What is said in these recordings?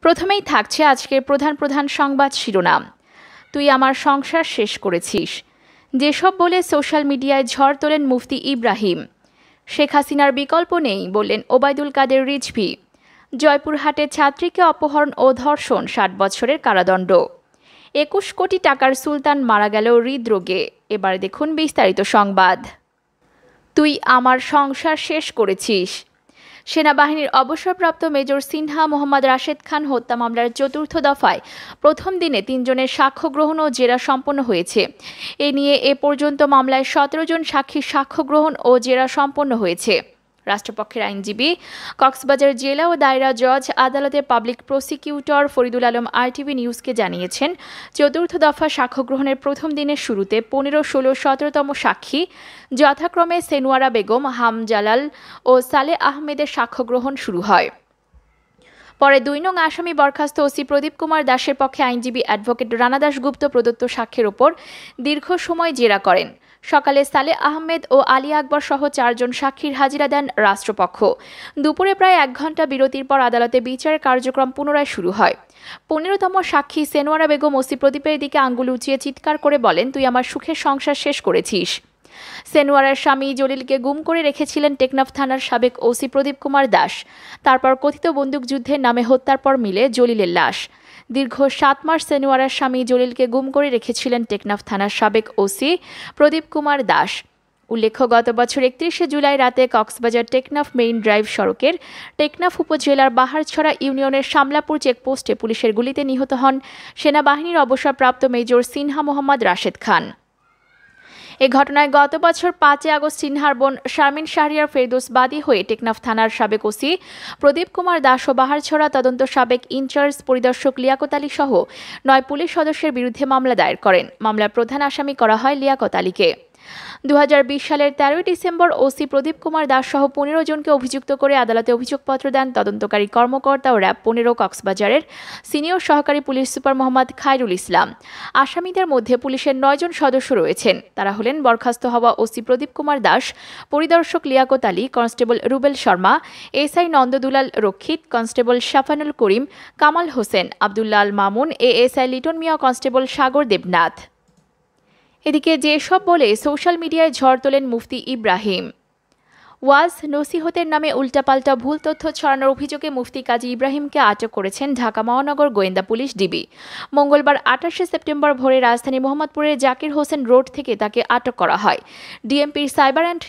প্রথমেই থাকছে আজকের প্রধান সংবাদ শিরোনাম। তুই আমার সংসার শেষ করেছিস, যেসব বলে সোশ্যাল মিডিয়ায় ঝড় তোলেন মুফতি ইব্রাহিম। শেখ হাসিনার বিকল্প নেই বললেন ওবায়দুল কাদের রিজভী। জয়পুরহাটে ছাত্রীকে অপহরণ ও ধর্ষণ ৬০ বছরের কারাদণ্ড। ২১ কোটি টাকার সুলতান মারা গেল হৃদরোগে। এবার দেখুন বিস্তারিত সংবাদ। তুই আমার সংসার শেষ করেছিস। সেনাবাহিনীর অবসরপ্রাপ্ত মেজর সিনহা মোহাম্মদ রাশেদ খান হত্যা মামলার চতুর্থ দফায় প্রথম দিনে ৩ জনের সাক্ষ্য গ্রহণ ও জেরা সম্পন্ন হয়েছে। এ নিয়ে এ পর্যন্ত মামলায় ১৭ জন সাক্ষীর সাক্ষ্য গ্রহণ ও জেরা সম্পন্ন হয়েছে। রাষ্ট্রপক্ষের আইনজীবী, কক্সবাজার জেলা ও দায়রা জজ আদালতের পাবলিক প্রসিকিউটর ফরিদুল আলম আরটিভি নিউজকে জানিয়েছেন, চতুর্থ দফা সাক্ষ্য গ্রহণের প্রথম দিনের শুরুতে ১৫, ১৬, ১৭তম সাক্ষী যথাক্রমে সেনুয়ারা বেগম, হামজালাল ও সালে আহমেদের সাক্ষ্য গ্রহণ শুরু হয়। পরে ২ নং আসামি বরখাস্ত ওসি প্রদীপ কুমার দাসের পক্ষে আইনজীবী অ্যাডভোকেট রানা দাশগুপ্ত প্রদত্ত সাক্ষ্যের ওপর দীর্ঘ সময় জেরা করেন। সকালে সালে আহমেদ ও আলী আকবর সহ ৪ জন সাক্ষীর হাজিরা দেন রাষ্ট্রপক্ষ। দুপুরে প্রায় ১ ঘণ্টা বিরতির পর আদালতে বিচার কার্যক্রম পুনরায় শুরু হয়। ১৫তম সাক্ষী সেনোয়ারা বেগম ওসি প্রদীপের দিকে আঙ্গুল উঁচিয়ে চিৎকার করে বলেন, তুই আমার সুখের সংসার শেষ করেছিস। সেনোয়ারার স্বামী জলিলকে গুম করে রেখেছিলেন টেকনাফ থানার সাবেক ওসি প্রদীপ কুমার দাস। তারপর কথিত বন্দুকযুদ্ধের নামে হত্যার পর মিলে জলিলের লাশ। দীর্ঘ ৭ মাস সেনোয়ারার স্বামী জলিলকে গুম করে রেখেছিলেন টেকনাফ থানার সাবেক ওসি প্রদীপ কুমার দাস। উল্লেখ্য, গত বছর ৩১শে জুলাই রাতে কক্সবাজার টেকনাফ মেইন ড্রাইভ সড়কের টেকনাফ উপজেলার বাহারছড়া ইউনিয়নের শামলাপুর চেকপোস্টে পুলিশের গুলিতে নিহত হন সেনাবাহিনীর অবসরপ্রাপ্ত মেজর সিনহা মোহাম্মদ রাশেদ খান। এ ঘটনায় গত বছর ৫ আগস্ট সিনহার বোন শারমিন শাহরিয়ার ফেরদৌস বাদী হয়ে টেকনাফ থানার সাবেক ওসি প্রদীপ কুমার দাস ও বাহারছড়া তদন্ত সাবেক ইনচার্জ পরিদর্শক লিয়াকত আলী সহ ৯ পুলিশ সদস্যের বিরুদ্ধে মামলা দায়ের করেন। মামলার প্রধান আসামি করা হয় লিয়াকত আলীকে। ২০২০ সালের ১৩ ডিসেম্বর ওসি প্রদীপ কুমার দাস সহ ১৫ জনকে অভিযুক্ত করে আদালতে অভিযোগপত্র দেন তদন্তকারী কর্মকর্তা ও র্যাব ১৫ কক্সবাজারের সিনিয়র সহকারী পুলিশ সুপার মোহাম্মদ খায়রুল ইসলাম। আসামিদের মধ্যে পুলিশের ৯ জন সদস্য রয়েছেন। তারা হলেন বরখাস্ত হওয়া ওসি প্রদীপ কুমার দাস, পরিদর্শক লিয়াকত আলী, কনস্টেবল রুবেল শর্মা, এসআই নন্দদুলাল রক্ষিত, কনস্টেবল শাফানুল করিম, কামাল হোসেন, আবদুল্লাহ আল মামুন, এএসআই লিটন মিয়া, কনস্টেবল সাগর দেবনাথ। এদিকে যেসব বলে সোশ্যাল মিডিয়ায় ঝড় তোলেন মুফতি ইব্রাহিম। ওয়াজ নসিহতের নামে উল্টাপাল্টা ভুল তথ্য ছড়ানোর অভিযোগে মুফতি কাজী ইব্রাহিমকে আটক করেছেন ঢাকা মহানগর গোয়েন্দা পুলিশ ডিবি। মঙ্গলবার ২৮শে সেপ্টেম্বর ভোরে রাজধানী মোহাম্মদপুরের জাকির হোসেন রোড থেকে তাকে আটক করা হয়। ডিএমপির সাইবার অ্যান্ড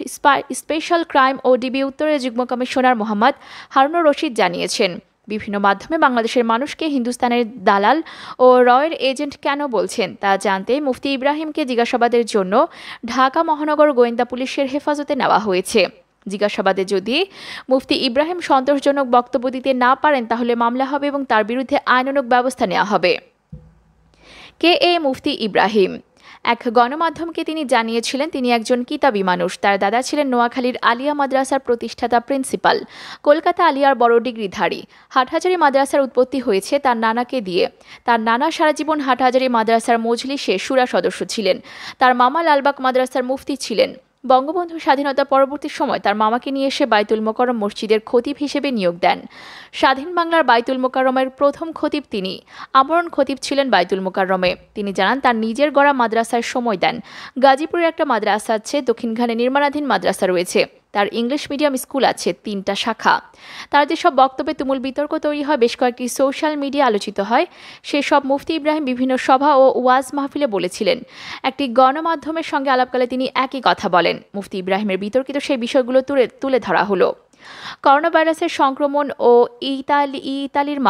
স্পেশাল ক্রাইম ও ডিবি উত্তরের যুগ্ম কমিশনার মোহাম্মদ হারুনুর রশিদ জানিয়েছেন, বিভিন্ন মাধ্যমে বাংলাদেশের মানুষকে হিন্দুস্তানের দালাল ও রয়ের এজেন্ট কেন বলছেন তা জানতে মুফতি ইব্রাহিমকে জিজ্ঞাসাবাদের জন্য ঢাকা মহানগর গোয়েন্দা পুলিশের হেফাজতে নেওয়া হয়েছে। জিজ্ঞাসাবাদে যদি মুফতি ইব্রাহিম সন্তোষজনক বক্তব্য দিতে না পারেন তাহলে মামলা হবে এবং তার বিরুদ্ধে আইনানুগ ব্যবস্থা নেওয়া হবে। কে মুফতি ইব্রাহিম? এক গণমাধ্যমকে তিনি জানিয়েছিলেন, তিনি একজন কিতাবী মানুষ। তার দাদা ছিলেন নোয়াখালীর আলিয়া মাদ্রাসার প্রতিষ্ঠাতা প্রিন্সিপাল, কলকাতা আলিয়ার বড় ডিগ্রিধারী। হাটহাজারী মাদ্রাসার উৎপত্তি হয়েছে তার নানাকে দিয়ে। তার নানা সারা জীবন হাটহাজারী মাদ্রাসার মজলিসে শুরা সদস্য ছিলেন। তার মামা লালবাগ মাদ্রাসার মুফতি ছিলেন। বঙ্গবন্ধু স্বাধীনতা পরবর্তী সময় তার মামাকে নিয়ে এসে বাইতুল মোকাররম মসজিদের খতিব হিসেবে নিয়োগ দেন। স্বাধীন বাংলার বাইতুল মোকাররমের প্রথম খতিব তিনি। আমরণ খতিব ছিলেন বাইতুল মোকাররমে। তিনি জানান, তার নিজের গড়া মাদ্রাসায় সময় দেন। গাজীপুরের একটা মাদ্রাসা আছে, দক্ষিণখানে নির্মাণাধীন মাদ্রাসা রয়েছে। তার ইংলিশ মিডিয়াম স্কুল আছে ৩টা শাখা। তার যেসব বক্তব্যে তুমুল বিতর্ক তৈরি হয়, বেশ কয়েকটি সোশ্যাল মিডিয়া আলোচিত হয়, সেসব মুফতি ইব্রাহিম বিভিন্ন সভা ও ওয়াজ মাহফিলে বলেছিলেন। একটি গণমাধ্যমের সঙ্গে আলাপকালে তিনি একই কথা বলেন। মুফতি ইব্রাহিমের বিতর্কিত সেই বিষয়গুলো তুলে ধরা হলো। করোনা ভাইরাসের সংক্রমণ ও ইতালির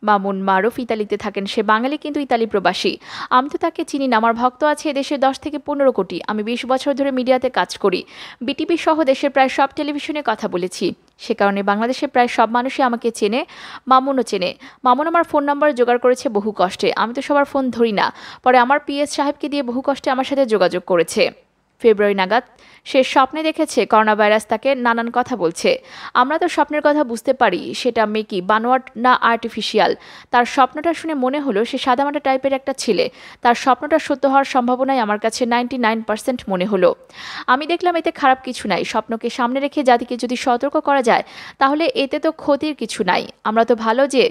মামুন মারুফ ইতালিতে থাকেন। সে বাঙালি কিন্তু ইতালি প্রবাসী। আমি তো তাকে চিনি না। আমার ভক্ত আছে এদেশে ১০ থেকে ১৫ কোটি। আমি ২০ বছর ধরে মিডিয়াতে কাজ করি। বিটিভি সহ দেশের প্রায় সব টেলিভিশনে কথা বলেছি। সে কারণে বাংলাদেশের প্রায় সব মানুষই আমাকে চেনে, মামুনও চেনে। মামুন আমার ফোন নাম্বার জোগাড় করেছে বহু কষ্টে। আমি তো সবার ফোন ধরি না। পরে আমার পিএস সাহেবকে দিয়ে বহু কষ্টে আমার সাথে যোগাযোগ করেছে। ফেব্রুয়ারি নাগাদ সে স্বপ্নে দেখেছে করোনা ভাইরাস তাকে নানান কথা বলছে। আমরা তো স্বপ্নের কথা বুঝতে পারি সেটা মেকি বানোয়াট না আর্টিফিশিয়াল। তার স্বপ্নটা শুনে মনে হলো সে সাদামাটা টাইপের একটা ছেলে। তার স্বপ্নটা সত্য হওয়ার সম্ভাবনাই আমার কাছে 99% মনে হলো। আমি দেখলাম এতে খারাপ কিছু নাই। স্বপ্নকে সামনে রেখে জাতিকে যদি সতর্ক করা যায় তাহলে এতে তো ক্ষতির কিছু নাই। আমরা তো ভালো যে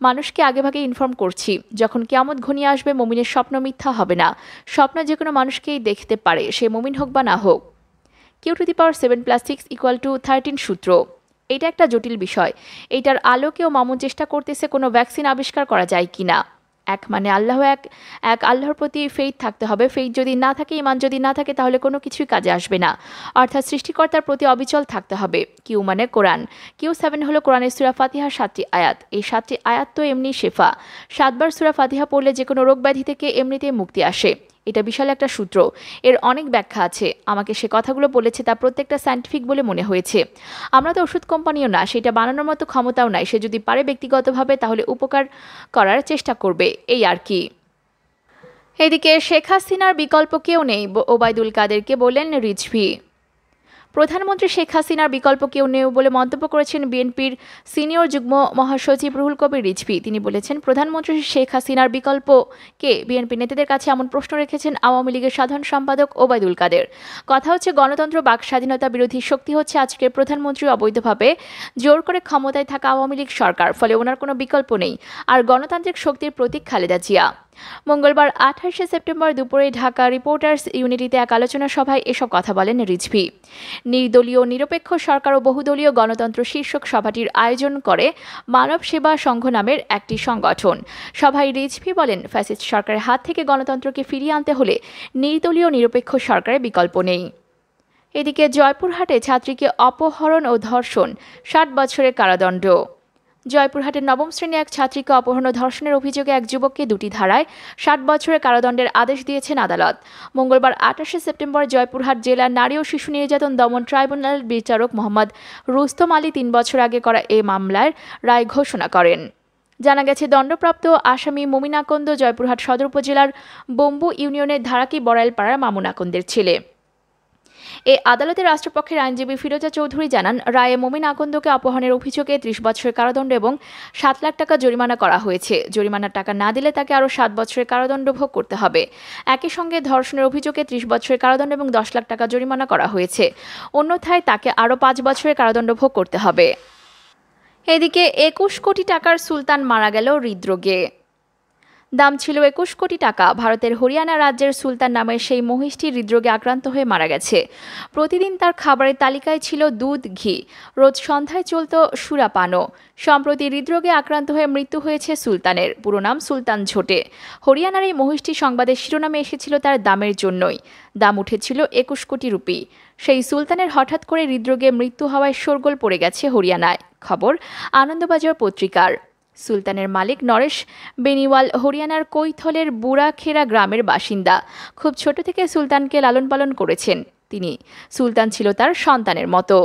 মানুষকে আগেভাগে ইনফর্ম করছি। যখন কিয়ামত ঘনিয়ে আসবে মুমিনের স্বপ্ন মিথ্যা হবে না। স্বপ্ন যে কোনো মানুষকেই দেখতে পারে, সে মুমিন হোক বা না হোক। Q⁻7+6 = 13 সূত্র। এটা একটা জটিল বিষয়। এইটার আলোকেও মামুন চেষ্টা করতেছে কোনো ভ্যাকসিন আবিষ্কার করা যায় কিনা। এক মানে আল্লাহ এক আল্লাহর প্রতি ফেইথ থাকতে হবে। ফেইথ যদি না থাকে, ইমান যদি না থাকে তাহলে কোনো কিছুই কাজে আসবে না। অর্থাৎ সৃষ্টিকর্তার প্রতি অবিচল থাকতে হবে। কিউ মানে কোরআন। Q7 হলো কোরআনের সূরা ফাতিহার 7টি আয়াত। এই 7টি আয়াত তো এমনি শেফা। 7বার সূরা ফাতিহা পড়লে যে কোনো রোগ ব্যাধি থেকে এমনিতেই মুক্তি আসে। এটা বিশাল একটা সূত্র। এর অনেক ব্যাখ্যা আছে। আমাকে সে কথাগুলো বলেছে তা প্রত্যেকটা সায়েন্টিফিক বলে মনে হয়েছে। আমরা তো ওষুধ কোম্পানিও না, সেটা বানানোর মতো ক্ষমতাও নাই। সে যদি পারে ব্যক্তিগতভাবে তাহলে উপকার করার চেষ্টা করবে, এই আর কি। এদিকে শেখ হাসিনার বিকল্প কেউ নেই, ওবায়দুল কাদেরকে বললেন রিজভী। প্রধানমন্ত্রী শেখ হাসিনার বিকল্প কেউ নেই বলে মন্তব্য করেছেন বিএনপির সিনিয়র যুগ্ম মহাসচিব রুহুল কবির রিজভী। তিনি বলেছেন, প্রধানমন্ত্রী শেখ হাসিনার বিকল্প কে? বিএনপি নেতাদের কাছে এমন প্রশ্ন রেখেছেন আওয়ামী লীগের সাধারণ সম্পাদক ওবায়দুল কাদের। কথা হচ্ছে, গণতন্ত্র বাক স্বাধীনতা বিরোধী শক্তি হচ্ছে আজকের প্রধানমন্ত্রী অবৈধভাবে জোর করে ক্ষমতায় থাকা আওয়ামী লীগ সরকার। ফলে ওনার কোনো বিকল্প নেই। আর গণতান্ত্রিক শক্তির প্রতীক খালেদা জিয়া। মঙ্গলবার 28শে সেপ্টেম্বর দুপুরে ঢাকা রিপোর্টার্স ইউনিটিতে এক আলোচনা সভায় এসব কথা বলেন রিজভী। নির্দলীয় নিরপেক্ষ সরকার ও বহুদলীয় গণতন্ত্র শীর্ষক সভাটির আয়োজন করে মানব সেবা সংঘ নামের একটি সংগঠন। সভায় রিজভী বলেন, ফ্যাসিস্ট সরকারের হাত থেকে গণতন্ত্রকে ফিরিয়ে আনতে হলে নির্দলীয় নিরপেক্ষ সরকারের বিকল্প নেই। এদিকে জয়পুরহাটে ছাত্রীকে অপহরণ ও ধর্ষণ, 60 বছরের কারাদণ্ড। জয়পুরহাটের নবম শ্রেণী এক ছাত্রীকে অপহরণ ও ধর্ষণের অভিযোগে এক যুবককে 2টি ধারায় 60 বছরের কারাদণ্ডের আদেশ দিয়েছেন আদালত। মঙ্গলবার 28শে সেপ্টেম্বর জয়পুরহাট জেলা নারী ও শিশু নির্যাতন দমন ট্রাইব্যুনাল বিচারক মোহাম্মদ রুস্তম আলী 3 বছর আগে করা এই মামলার রায় ঘোষণা করেন। জানা গেছে, দণ্ডপ্রাপ্ত আসামি মুমিন আকন্দ জয়পুরহাট সদর উপজেলার বম্বু ইউনিয়নের ধারাকি বড়াইলপাড়ার মামুন আকন্দের ছেলে। এ আদালতে রাষ্ট্রপক্ষের আইনজীবী ফিরোজা চৌধুরী জানান, রায়ে মুমিন আকন্দকে অপহরণের অভিযোগে 30 বছরের কারাদণ্ড এবং 7 লাখ টাকা জরিমানা করা হয়েছে। জরিমানার টাকা না দিলে তাকে আরও 7 বছরের কারাদণ্ড ভোগ করতে হবে। একই সঙ্গে ধর্ষণের অভিযোগে 30 বছরের কারাদণ্ড এবং 10 লাখ টাকা জরিমানা করা হয়েছে। অন্যথায় তাকে আরও 5 বছরের কারাদণ্ড ভোগ করতে হবে। এদিকে 21 কোটি টাকার সুলতান মারা গেল হৃদরোগে। দাম ছিল 21 কোটি টাকা। ভারতের হরিয়ানা রাজ্যের সুলতান নামের সেই মহিষটি হৃদরোগে আক্রান্ত হয়ে মারা গেছে। প্রতিদিন তার খাবারের তালিকায় ছিল দুধ, ঘি। রোজ সন্ধ্যায় চলত সুরাপানও। সম্প্রতি হৃদরোগে আক্রান্ত হয়ে মৃত্যু হয়েছে সুলতানের। পুরো নাম সুলতান ঝোটে। হরিয়ানার এই মহিষটি সংবাদের শিরোনামে এসেছিল তার দামের জন্যই। দাম উঠেছিল 21 কোটি রুপি। সেই সুলতানের হঠাৎ করে হৃদরোগে মৃত্যু হওয়ায় শোরগোল পড়ে গেছে হরিয়ানায়। খবর আনন্দবাজার পত্রিকার। সুলতানের মালিক নরেশ বেনিওয়াল হরিয়ানার কৈথলের বুড়াখেরা গ্রামের বাসিন্দা। খুব ছোট থেকে সুলতানকে লালন পালন করেছেন তিনি। সুলতান ছিল তার সন্তানের মতো।